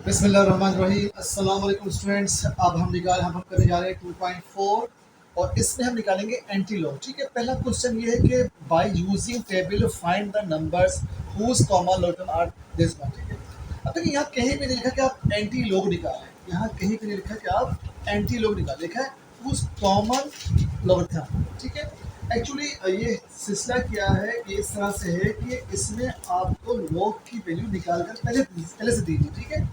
बिस्मिल्लाहिर्रहमानिर्रहीम। अस्सलाम वालेकुम स्टूडेंट्स। अब हम करने जा रहे हैं 2.4 और इसमें हम निकालेंगे एंटी लॉग। ठीक है, पहला क्वेश्चन ये है कि by using table find the numbers whose common logarithm are this one. ठीक है, अब देखिए यहाँ कहीं भी नहीं लिखा कि आप एंटी लॉग निकालें, यहाँ कहीं भी नहीं लिखा कि आप एंटी लॉग निकालें, लिखा है हुज कॉमन लॉगरिथम। ठीक है, एक्चुअली ये सिलसिला क्या है, ये इस तरह से है कि इसमें आपको लॉग की वैल्यू निकाल कर पहले से दीजिए। ठीक है,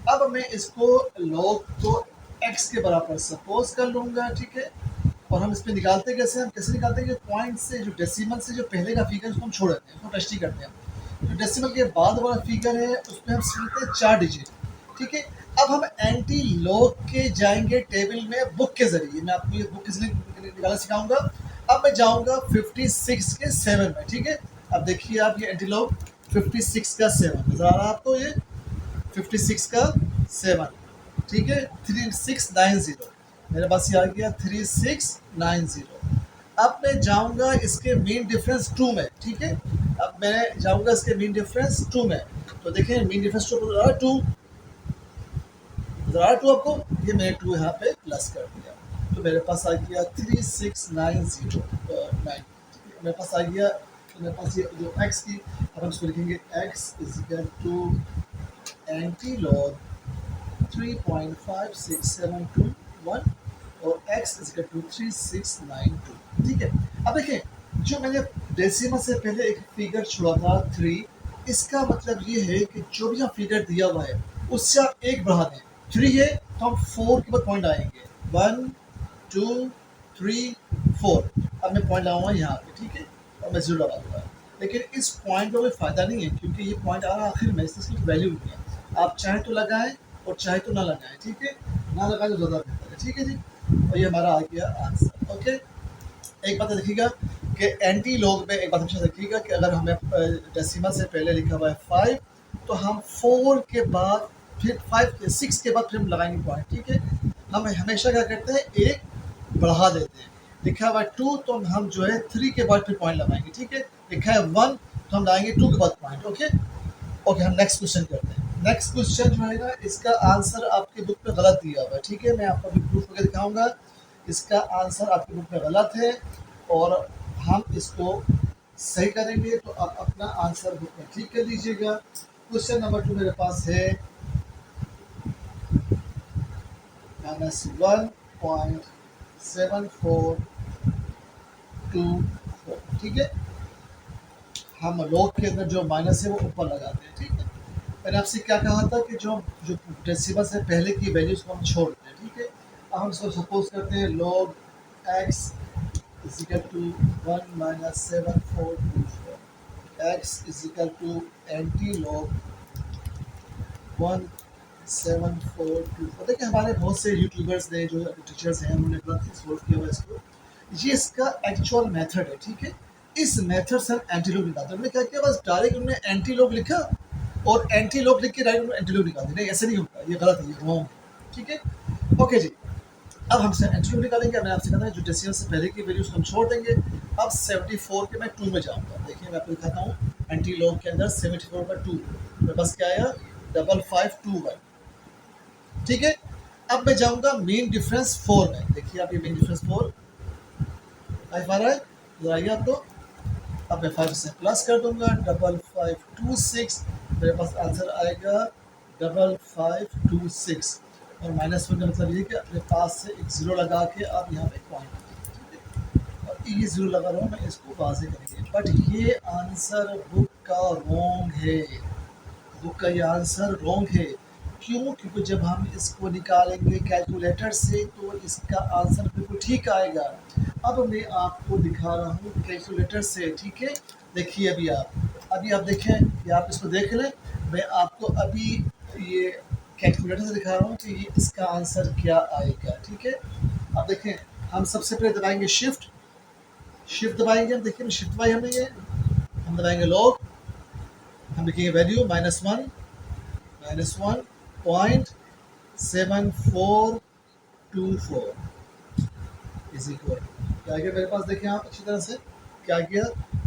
अब मैं इसको लॉग को x के बराबर सपोज कर लूँगा। ठीक है, और हम इसमें निकालते कैसे, हम कैसे निकालते हैं कि पॉइंट से जो डेसिमल से जो पहले का फिगर उसको हम छोड़ देते हैं, उसको टेस्ट ही करते हैं। जो डेसिमल के बाद वाला फिगर है उसमें हम सीखते हैं 4 डिजिट। ठीक है, अब हम एंटी लॉग के जाएंगे टेबल में बुक के जरिए। मैं आपको ये बुक किस लिए निकालना सिखाऊंगा। अब मैं जाऊंगा 56 के 7 में। ठीक है, अब देखिए आप ये एंटी लॉग 56 का 7 नजर आ रहा है आपको, ये 56 का 7। ठीक है, 3690 मेरे पास ये आ गया 3690। अब मैं जाऊंगा इसके मीन डिफरेंस 2 में। ठीक है, अब मैं जाऊंगा इसके मीन डिफरेंस 2 में, तो देखें मीन डिफरेंस 2 2 आपको, ये मैंने 2 यहाँ पे प्लस कर दिया, तो मेरे पास आ गया 36909। मेरे पास आ गया, तो मेरे पास ये जो x की, अब हम इसको लिखेंगे x is equal to anti log 3.56721 और x इज इक्वल टू 3692। ठीक है, अब देखिए जो मैंने डेसिमल से पहले एक फिगर छोड़ा था 3, इसका मतलब ये है कि जो भी यहाँ फिगर दिया हुआ है उससे आप एक बढ़ा दें। 3 है तो हम 4 के बाद पॉइंट आएंगे, 1 2 3 4। अब मैं पॉइंट लगाऊंगा यहाँ पे। ठीक है, और मैं जीरो लगा दूंगा, लेकिन इस पॉइंट का कोई फायदा नहीं है क्योंकि ये पॉइंट आ रहा है आखिर में, इसकी वैल्यू नहीं है। आप चाहे तो लगाएं और चाहे तो ना लगाएं। ठीक है, ना लगाएं तो ज़्यादा बेहतर है। ठीक है जी, और ये हमारा आ गया आंसर। ओके, एक बात देखिएगा कि एंटी लॉग में एक बात हमेशा देखिएगा कि अगर हमें डेसिमल से पहले लिखा हुआ है 5, तो हम 4 के बाद फिर 5 6 के बाद फिर हम लगाएंगे पॉइंट। ठीक है, हम हमेशा क्या करते हैं, एक बढ़ा देते हैं। लिखा हुआ है 2 तो हम जो है 3 के बाद फिर पॉइंट लगाएंगे। ठीक है, लिखा है 1 तो हम लगाएंगे 2 के बाद पॉइंट। ओके ओके, हम नेक्स्ट क्वेश्चन करते हैं। नेक्स्ट क्वेश्चन जो है ना, इसका आंसर आपके बुक में गलत दिया हुआ है। ठीक है, मैं आपको अभी प्रूफ करके दिखाऊंगा। इसका आंसर आपके बुक में गलत है और हम इसको सही करेंगे, तो आप अपना आंसर बुक में ठीक कर लीजिएगा। क्वेश्चन नंबर 2 मेरे पास है -1.7424। ठीक है, हम लॉग के अंदर जो माइनस है वो ऊपर लगाते हैं। ठीक है, मैंने आपसे क्या कहा था कि जो जो डेसिमल से पहले की वैल्यूज को हम छोड़ देते हैं। ठीक है, अब हम इसको सपोज करते हैं log x is equal to 1 - 7424, x is equal to anti log 17424। देखिए हमारे बहुत से यूट्यूबर्स ने, जो टीचर्स हैं, उन्होंने गलत सॉल्व किया हुआ इसको। ये इसका एक्चुअल मेथड है। ठीक है, इस मेथड से हम एंटी लॉग निकालते हैं। उन्होंने क्या किया, बस डायरेक्ट उन्होंने एंटी लॉग लिखा और एंटी लॉग लिख के डायरेक्ट एंटी लॉग निकाल दी। नहीं, ऐसे नहीं होता, ये गलत है, ये रॉन्ग है। ठीक है, ओके जी, अब हम एंटी लॉग निकालेंगे। मैंने आपसे कहा था जो डेसिमल से पहले की वैल्यूज हम छोड़ देंगे। अब 74 के मैं 2 में जाऊँगा। देखिए मैं आपको दिखाता हूँ, एंटी लॉग के अंदर 74 का 2, मेरे पास क्या आया 5521। ठीक है, अब मैं जाऊँगा मीन डिफरेंस 4 में। देखिए आप ये मीन डिफरेंस 4 फाइव आ रहा है, तो आइए आपको। अब मैं 5 से प्लस कर दूंगा, 5526। मेरे पास आंसर आएगा 5526, और -1 का मतलब ये कि अपने पास से एक ज़ीरो लगा के आप यहाँ पे पॉइंट। ठीक है, और ये ज़ीरो लगा रहा हूँ मैं, इसको वाजे करेंगे। बट ये आंसर बुक का रॉन्ग है, बुक का ये आंसर रॉन्ग है। क्यों? क्योंकि जब हम इसको निकालेंगे कैलकुलेटर से तो इसका आंसर बिल्कुल ठीक आएगा। अब मैं आपको दिखा रहा हूँ कैलकुलेटर से। ठीक है, देखिए अभी आप देखें, या आप इसको देख लें। मैं आपको अभी ये कैलकुलेटर से दिखा रहा हूँ कि ये इसका आंसर क्या आएगा। ठीक है, अब देखें, हम सबसे पहले दबाएंगे शिफ्ट, शिफ्ट दबाएंगे। हम देखिए शिफ्ट दबाई हमने, ये हम दबाएंगे लॉग, हम लिखेंगे वैल्यू -1 -1.7424 इज इक्वल, क्या गया मेरे पास, देखिए आप अच्छी तरह से क्या गया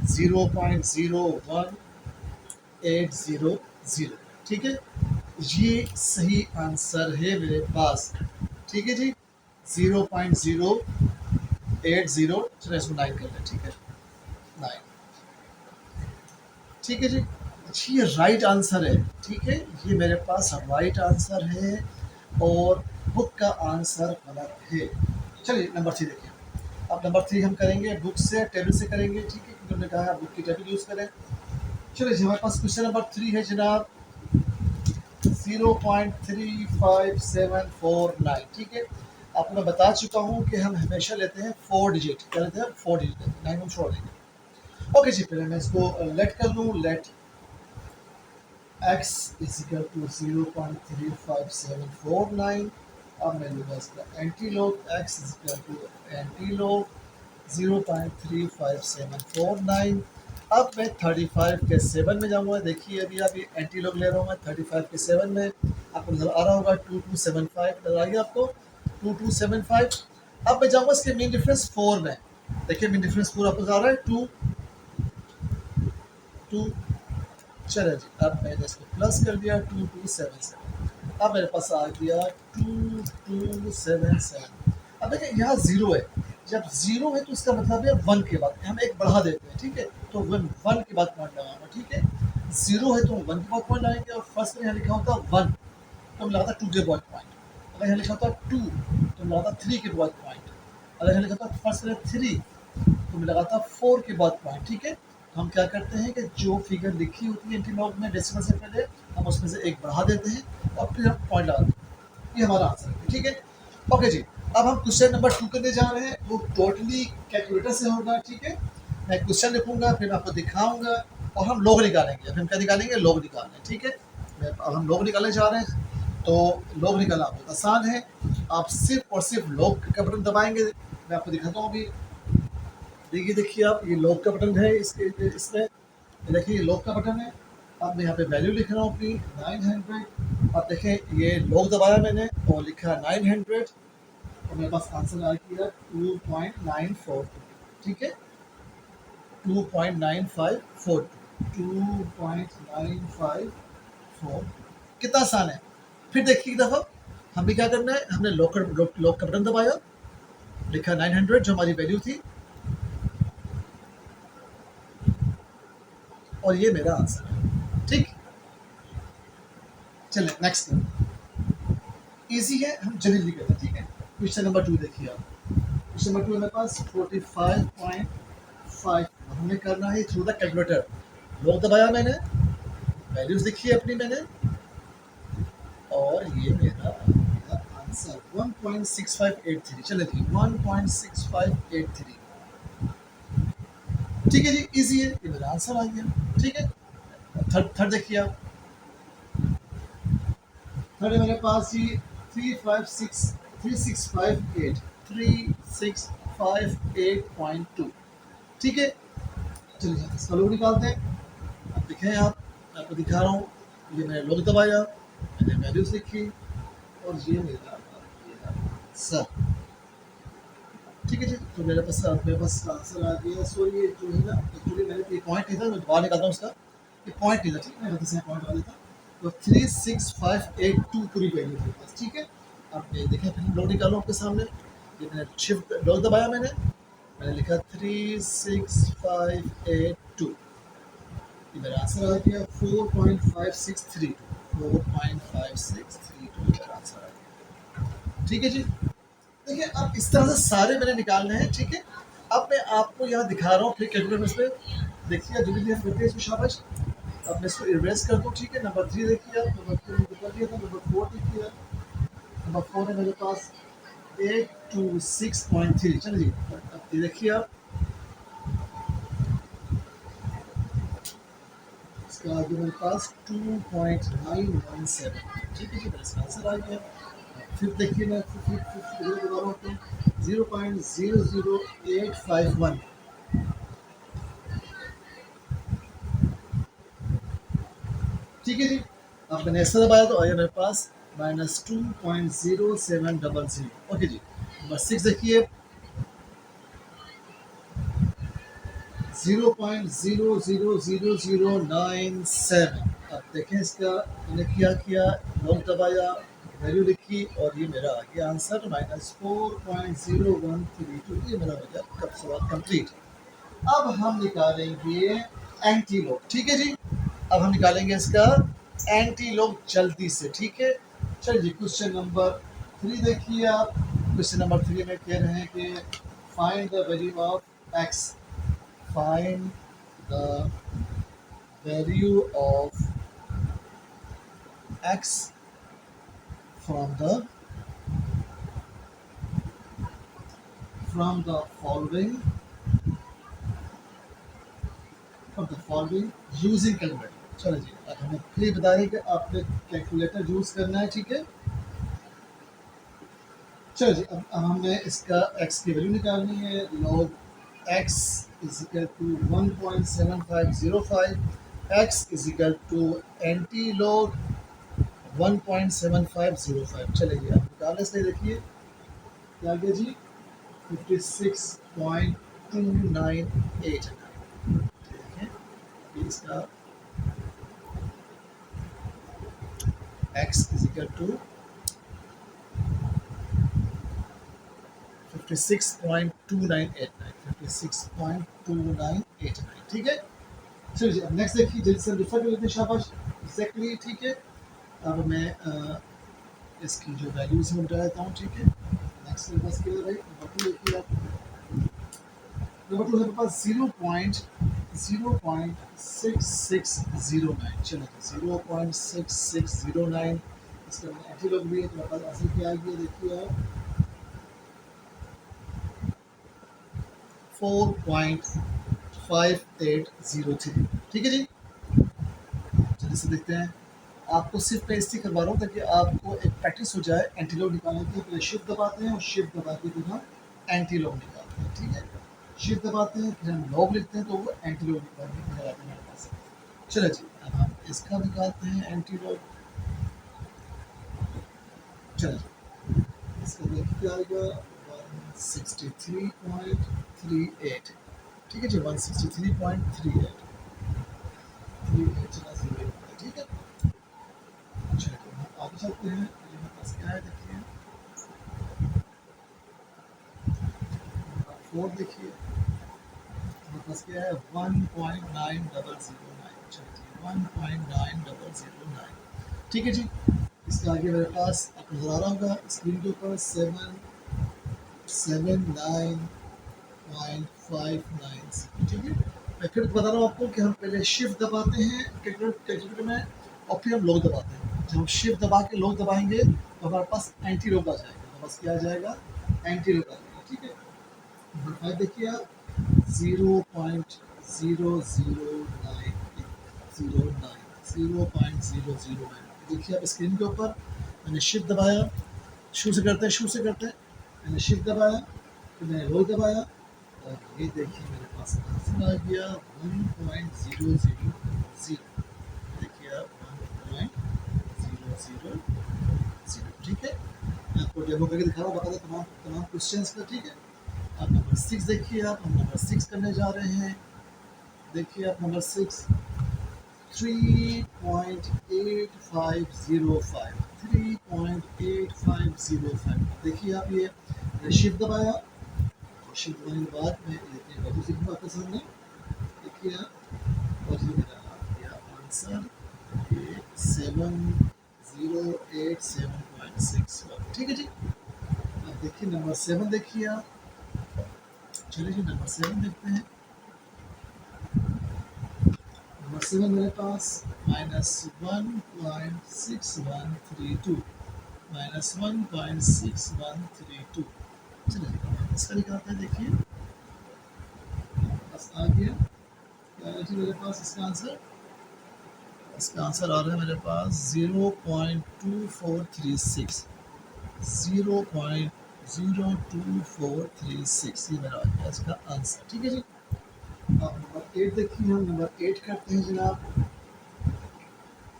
0.01800। ठीक है, ये सही आंसर है मेरे पास। ठीक है जी, 0.080, चलो इसको 9 कर लें, ठीक है 9। ठीक है जी, ये राइट आंसर है। ठीक है, ये मेरे पास राइट आंसर है और बुक का आंसर गलत है। चलिए नंबर 3 देखिए। अब नंबर 3 हम करेंगे बुक से, टेबल से करेंगे। ठीक है, क्योंकि हमने कहा है बुक की टेबल यूज़ करें। चलिए जी, हमारे पास क्वेश्चन नंबर 3 है जनाब, 0.35749। ठीक है, आपको मैं बता चुका हूँ कि हम हमेशा लेते हैं 4 डिजिट। क्या लेते हैं? 4 डिजिट लेते हैं, 9 हम छोड़ देंगे। ओके जी, पहले मैं इसको लेट कर लूँ। Let x is equal to 0.35749। अब मैं लूँगा इसका anti log, x is equal to anti log 0.35749। अब मैं 35 के 7 में जाऊँगा। देखिए अभी आप ये एंटी लॉग ले रहा हूँ मैं 35 के 7 में। आपको नजर आ रहा होगा 2275, नजर आ गया आपको 2275। अब मैं जाऊँगा इसके मीन डिफरेंस 4 में। देखिए मीन डिफरेंस 4 आपको आ रहा है 2 2। चलो जी, अब मैंने इसको प्लस कर दिया 2277। अब मेरे पास आ गया 2277। अब देखिए यहाँ जीरो है, जब जीरो है तो इसका मतलब है वन के बाद हम एक बढ़ा देते हैं। ठीक है, तो वन वन के बाद पॉइंट लगाऊंगा। ठीक है, जीरो है तो वन के बाद पॉइंट लगाएंगे और फर्स्ट में यहाँ लिखा होता वन तो मिला था टू के बाद पॉइंट। अगर यहाँ लिखा होता टू तो मिला था थ्री के बाद पॉइंट। अगर यहाँ लिखा होता फर्स्ट में थ्री तो मिला था फोर के बाद पॉइंट। ठीक है, तो हम क्या करते हैं कि जो फिगर लिखी होती है एंटीलॉग में डेसिमल से पहले, हम उसमें से एक बढ़ा देते हैं और फिर हम पॉइंट लगाते हैं। ये हमारा आंसर है। ठीक है, ओके जी। अब हम क्वेश्चन नंबर 2 करने जा रहे हैं, वो टोटली कैलकुलेटर से होगा। ठीक है, मैं क्वेश्चन लिखूंगा, फिर मैं आपको दिखाऊंगा और हम लोग निकालेंगे। फिर हम क्या निकालेंगे? लोग निकालने। ठीक है, अब हम लोग निकालने जा रहे हैं। तो लोग निकालना बहुत आसान है, आप सिर्फ और सिर्फ लोग का बटन दबाएंगे। मैं आपको दिखाता हूँ अभी। देखिए देखिए आप, ये लॉक का बटन है इसके इसमें। देखिए ये लॉक का बटन है। अब मैं यहाँ पे वैल्यू लिख रहा हूँ अपनी 900। अब देखें ये लॉक दबाया मैंने और लिखा 900 और मेरे पास आंसर आ गया 2.942। ठीक है, 2.9542, 2.954। कितना आसान है। फिर देखिए एक दफ़ा हमें क्या करना है, हमने लॉक का बटन दबाया, लिखा 900 जो हमारी वैल्यू थी और ये मेरा आंसर है। ठीक, चलिए नेक्स्ट इजी है, हम जल्दी जल्दी करते हैं। ठीक है, क्वेश्चन नंबर 2 देखिए आप। क्वेश्चन नंबर 2 मेरे पास 45.5 हमें करना है थ्रू द कैलकुलेटर। लॉक दबाया मैंने, वैल्यूज लिखी है अपनी मैंने और ये मेरा आंसर 1.6583। चले जी 1.6583। ठीक है जी, इजी है, ये मेरा आंसर आ गया। ठीक है, थर्ड थर्ड देखिए आप। थर्ड है मेरे पास जी 3658 ठीक है, चलिए इसका लोग निकालते हैं। अब दिखें आप, मैं आपको दिखा रहा हूँ। ये मैंने लोग दबाया, मैंने वैल्यूज लिखी और ये मेरा सर। ठीक है जी, तो मेरे पास आंसर आ गया। सो ये जो है ना, एक्चुअली मैंने ये पॉइंट नहीं था, मैं दोबारा निकालता हूँ उसका। ये पॉइंट नहीं था, ठीक है, मैं गलती से पॉइंट लगा देता। तो 36582 पूरी वैल्यू थी बस। ठीक है, अब ये देखें, फिर लोड निकालो आपके सामने। ये मैंने शिफ्ट लॉक दबाया, मैंने लिखा 36582। ये मेरा आंसर आ गया 4.5632। 4.5632 मेरा आंसर आ गया। ठीक है जी, देखिए अब इस तरह से सारे मैंने निकालने हैं। ठीक है, अब मैं आपको यहाँ दिखा रहा हूँ फिर कैलकुलेटर पे। देखिए जल्दी जल्दी हम करते हैं इसमें, शाबाश। अब मैं इसको इरेज कर दूँ। ठीक है, नंबर 3 देखिए आप, नंबर 3 मैंने कर दिया था। नंबर 4 देखिए, नंबर 4 है मेरे पास 826.3। चलिए अब ये देखिए आप, इसका आगे मेरे पास 2.917। ठीक है जी, मेरा इसका आंसर आ गया। फिर देखिए मैं फिर दोबारा होता हूँ 0.00851। ठीक है जी, अब मैंने ऐसा दबाया तो आया मेरे पास -2.0700। ओके जी, नंबर 6 देखिए 0.0000097। अब देखें इसका मैंने क्या किया, लॉन्ग दबाया, वैल्यू लिखी और ये मेरा आ गया आंसर -4.0132। ये मेरा हो गया कब सवाल कंप्लीट। अब हम निकालेंगे एंटी लॉग, ठीक है जी। अब हम निकालेंगे इसका एंटी लॉग जल्दी से, ठीक है। चलिए क्वेश्चन नंबर 3 देखिए आप। क्वेश्चन नंबर 3 में कह रहे हैं कि find the value of x, find the value of x from the following using calculator. चलो जी, अब हमें फिर बता रहे हैं कि आपने कैलकुलेटर यूज करना है, ठीक है। चलो जी, अब हमने इसका x की वैल्यू निकालनी है। log x is equal to 1.7505, x is equal to anti log 1.7505। चलिए आप निकालने से देखिए क्या आ गया जी, 56.298। ठीक है, इसका x is equal to 56.2989, 56.2989, ठीक है। चलिए अब नेक्स्ट देखिए, जल्दी से रिफर कर लेते हैं, शाबाश, एग्जैक्टली, ठीक है। अब मैं इसकी जो वैल्यूज में बता देता हूँ, ठीक है। नेक्स्ट मेरे पास क्या है भाई, नंबर 2 देखिए आप। नंबर 2 है मेरे पास 0.6609। चलो 0.6609, इसका एंटी लॉग भी है, तो मेरे पास आंसर क्या आ गया देखिए आप, 4.5803, ठीक है जी। जल्दी से देखते हैं। आपको सिर्फ मैं इसलिए करवा रहा हूँ ताकि आपको एक प्रैक्टिस हो जाए एंटी लॉग निकालने की। पहले शिफ्ट दबाते हैं और शिफ्ट दबा के फिर हम एंटी लॉग निकालते हैं, ठीक है। शिफ्ट दबाते हैं फिर हम लॉग लिखते हैं, तो वो एंटी लॉग निकालने के लिए आते हैं हमारे पास। चलो जी, अब हम इसका निकालते हैं एंटी लॉग। चलो इसका देखिए क्या आएगा, 163.38, ठीक है जी, 163.38, ठीक है। चलिए हम आगे चलते हैं। ये मेरे पास क्या है देखिए, 4 देखिए, मेरे पास क्या है 1.9009। चलिए 1.9009, ठीक है जी। इसके आगे मेरे पास आपको नजर आ रहा होगा स्क्रीन के ऊपर 779.596, ठीक है। मैं फिर बता रहा हूँ आपको कि हम पहले शिफ्ट दबाते हैं कैलकुलेटर में और फिर हम लॉक दबाते हैं। जब हम शिफ्ट दबा के लॉक दबाएंगे तो हमारे पास एंटी लॉक आ जाएगा, तो बस क्या आ जाएगा, एंटी लॉक आ जाएगा, ठीक है। नंबर 5 देखिए आप, 0.00909 देखिए आप स्क्रीन के ऊपर। मैंने शिफ्ट दबाया, शुरू से करते हैं। मैंने शिफ्ट दबाया, फिर मैंने लॉक दबाया और ये देखिए मेरे पास आंसर आ गया 1.000। देखिए आप 1.000, ठीक है। मैं आपको डेमो करके दिखा रहा हूँ बता तमाम तमाम क्वेश्चंस का, ठीक है। अब नंबर 6 देखिए आप, हम नंबर 6 करने जा रहे हैं। देखिए आप नंबर 6, 3.8505, 3.8505। देखिए आप ये शिफ्ट दबाया और शिफ्ट दबाने के बाद मैं ये वैल्यू लिखूँगा आपके सामने। देखिए आप, और ये मेरा आ गया आंसर 7087.61, ठीक है जी। अब देखिए नंबर 7 देखिए आप। चलिए जी नंबर 7 देखते हैं। नंबर 7 मेरे पास -1.6132, -1.6132। चलिए इसका निकालते हैं, देखिए बस आ गया। क्या है जी मेरे पास इसका आंसर, इसका आंसर आ रहा है मेरे पास 0.2436, 0.02436, ये मेरा आ गया इसका आंसर, ठीक है जी। अब नंबर 8 देखिए, हम नंबर 8 करते हैं जनाब।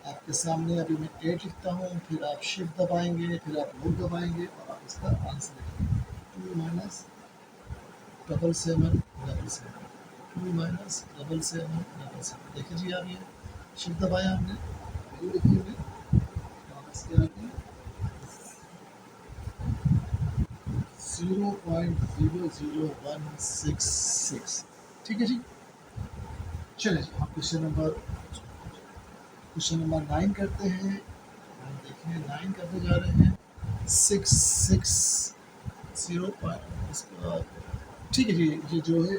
आपके सामने अभी मैं 8 लिखता हूँ, फिर आप शिफ्ट दबाएंगे, फिर आप लॉक दबाएंगे और आप इसका आंसर लिखेंगे 2 - 7777, 2 - 7777। देखिए जी आप, ये शिफ्ट दबाया हमने, वैल्यू लिखी है और इसके आगे 0.00166। ठीक है जी। चलिए जी हम क्वेश्चन नंबर 9 करते हैं। हम देखें 9 करते जा रहे हैं 660 पॉइंट इसका। ठीक है जी, ये जो है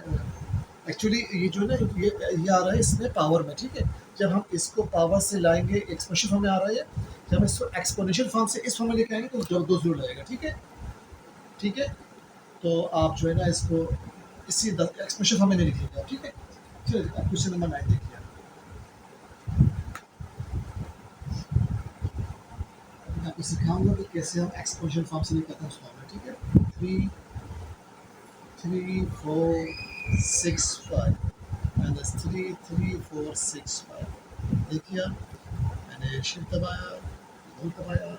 एक्चुअली ये जो है ना ये आ रहा है इसमें पावर में। ठीक है, जब हम इसको पावर से लाएंगे एक्सपोनेंशियल फॉर्म में आ रहा है, जब हम इसको एक्सपोनेंशियल फॉर्म से इस फॉर्म में लेके आएंगे तो दो जीरो लगेगा। ठीक है, ठीक है, तो आप जो है ना इसको इसी एक्सप्रेशन फॉर्म में नहीं लिखिएगा। ठीक है, चलिए आप क्वेश्चन नंबर 9 देखिए। मैं आपको सिखाऊंगा कि कैसे हम एक्सपोनेंशियल फॉर्म से निकालते हैं उस फॉर्म में। ठीक है, 3 3 4 6 5 माइनस 3 3 4 6 5। देखिए मैंने शिफ्ट दबाया, होल्ड दबाया और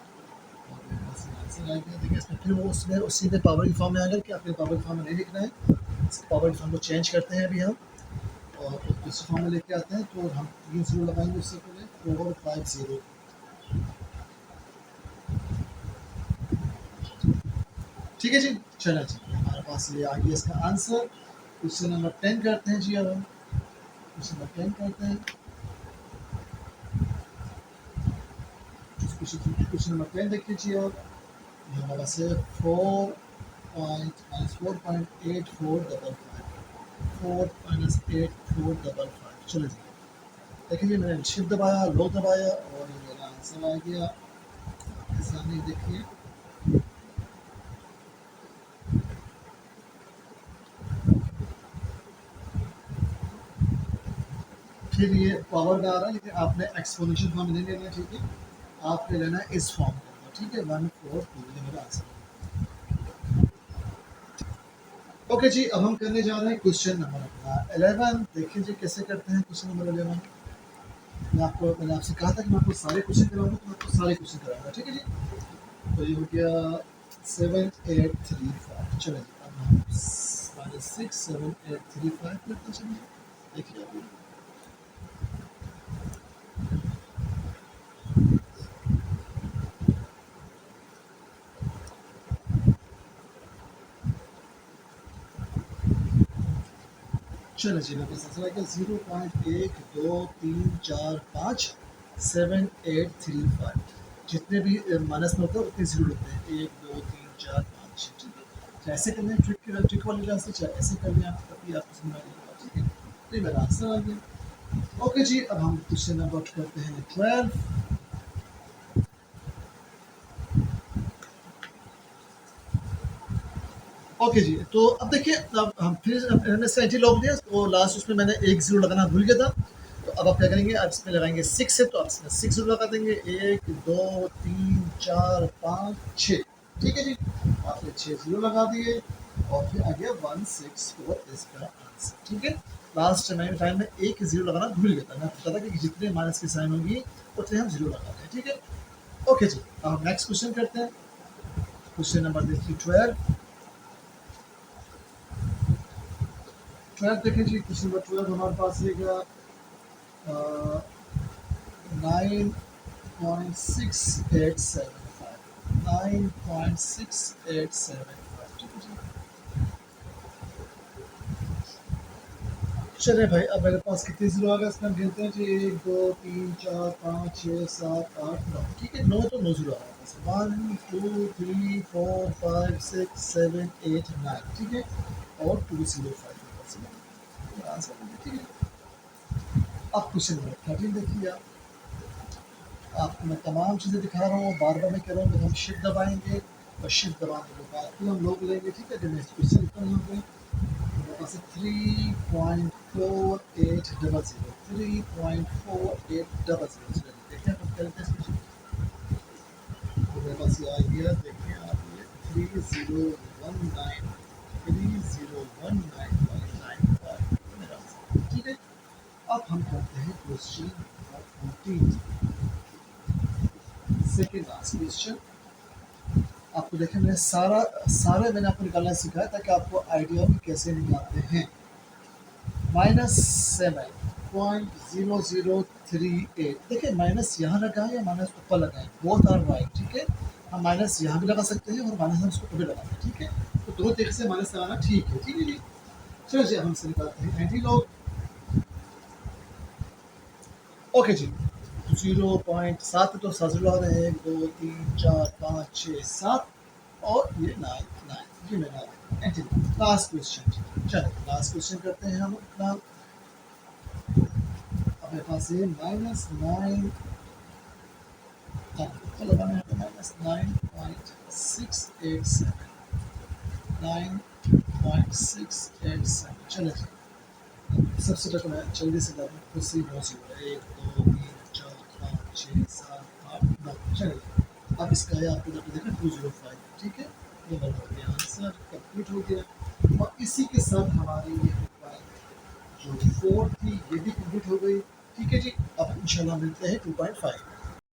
मेरे पास आंसर आ गया। देखिए इसमें फिर वो उसमें उसी में पावर की फॉर्म में आकर के आपने पावर की फॉर्म में नहीं लिखना है, इसके पावर की फॉर्म को चेंज करते हैं अभी हम और दूसरे फॉर्म में लेके आते हैं। तो हम 3 जीरो लगाएंगे उससे पहले 4 5 0। ठीक है जी, चलो जी हमारे पास ये आ गया इसका आंसर। क्वेश्चन नंबर 10 करते हैं जी। अब हम क्वेश्चन नंबर 10 करते हैं। क्वेश्चन नंबर 10 देख लीजिए आप। ये हमारे पास है 4 -4.8455। चलो जी देखिए जी, मैंने शिफ्ट दबाया, लो दबाया और ये मेरा आंसर आ गया आपके सामने। देखिए फिर ये पावर में आ रहा है, लेकिन आपने एक्सपोनेंशियल फॉर्म नहीं लेना है। ठीक है, आपने लेना है इस फॉर्म को। ठीक है, 142 ये मेरा आंसर। ओके जी, अब हम करने जा रहे हैं क्वेश्चन नंबर अपना 11। देखिए जी कैसे करते हैं क्वेश्चन नंबर 11। मैंने आपसे कहा था कि मैं आपको सारे क्वेश्चन कराऊंगा, तो मैं आपको सारे क्वेश्चन कराऊंगा। ठीक है जी, तो ये हो गया 7835। चलो जी अब हम -6 7 8 3 5 करते चलिए। देखिए अभी चलो जी मेरे पास आंसर आ गया 0.1 2 3 4 5 7 8 3 5। जितने भी माइनस में होता है उतने जीरो लगते हैं, 1 2 3 4 5 6। ठीक है, चाहे ऐसे करना है ट्रिक वाली क्लास से, चाहे ऐसे कर लें आप, तभी आपको समझ आ जाएगा। ठीक है, तो ये मेरा आंसर आ गया। ओके जी, अब हम क्वेश्चन नंबर करते हैं 12। ओके जी, तो अब देखिए अब हम फिर मैंने इसका एंटी लॉग दिया तो लास्ट उसमें मैंने एक जीरो लगाना भूल गया था। तो अब आप क्या करेंगे, अब इसमें लगाएंगे 6 है, तो आप इसमें 6 जीरो लगा देंगे। 1 2 3 4 5 6। ठीक है जी, आपने 6 जीरो लगा दिए और फिर आ गया 164 इसका आंसर। ठीक है, लास्ट टाइम में एक जीरो लगाना भूल गया था। मैं पता था कि जितने माइनस की साइन होगी उतने हम जीरो लगाते हैं। ठीक है, ओके जी अब हम नेक्स्ट क्वेश्चन करते हैं। क्वेश्चन नंबर देखिए 12। 12 देखें जी, क्वेश्चन नंबर 12 हमारे पास रहेगा 9.6875। 9.6875। ठीक है जी, चलिए भाई अब मेरे पास कितने जीरो आ गए इसमें हम गिनते हैं जी। 1 2 3 4 5 6 7 8 9। ठीक है, 9 तो 9 जीरो आ गया। 1 2 3 4 5 6 7 8 9। ठीक है, और 205। ठीक है, अब क्वेश्चन नंबर 13 देखिए आप। आपको मैं तमाम चीज़ें दिखा रहा हूँ, बार बार मैं कह रहा हूँ कि हम शिफ्ट दबाएंगे और शिफ्ट दबाने के बाद फिर हम लोग लेंगे। ठीक है, जब मैं क्वेश्चन लिखता हूँ यहाँ पे 3.4800। 3.4800 देखिए आप करते हैं इसमें। तो मेरे पास ये आ गया, देखिए आप ये 3019 मेरा आंसर। ठीक है, अब हम करते हैं question number 14। Second last question. आपको देखिए मैंने मैंने आपको निकालना सिखाया ताकि आपको आइडिया हो कि कैसे निकालते हैं। -7 0.0038। देखिए माइनस यहाँ लगा है या माइनस ऊपर लगा है, बोथ आर राइट, ठीक है। हम माइनस यहाँ भी लगा सकते हैं और माइनस हम उसको ऊपर भी लगाएंगे, ठीक है। तो दो तरीके से माइनस लगाना ठीक है जी। चलो जी, अब हम से निकालते हैं एंटी लॉग। ओके जी, 0.7 तो 7 लॉग है, 1 2 3 4 5 6 7 और ये 9 जी मैं एंटी लॉग। लास्ट क्वेश्चन, चलो लास्ट क्वेश्चन करते हैं हम अपना। अपने पास है -9, लगाना है माइनस 9.687, 9.687। चलो जी, सबसे पहले मैं जल्दी से लाऊँ, खुद से ही बहुत सी हो रहा है। 1 2 3 4 5 6 7 8 9। चलिए अब इसका है आपको करके देखना 205, ठीक है। ये बन हो गया, आंसर कंप्लीट हो गया। और इसी के साथ हमारी ये जो 4 थी ये भी कंप्लीट हो गई, ठीक है जी। अब इंशाल्लाह मिलते हैं 2.5।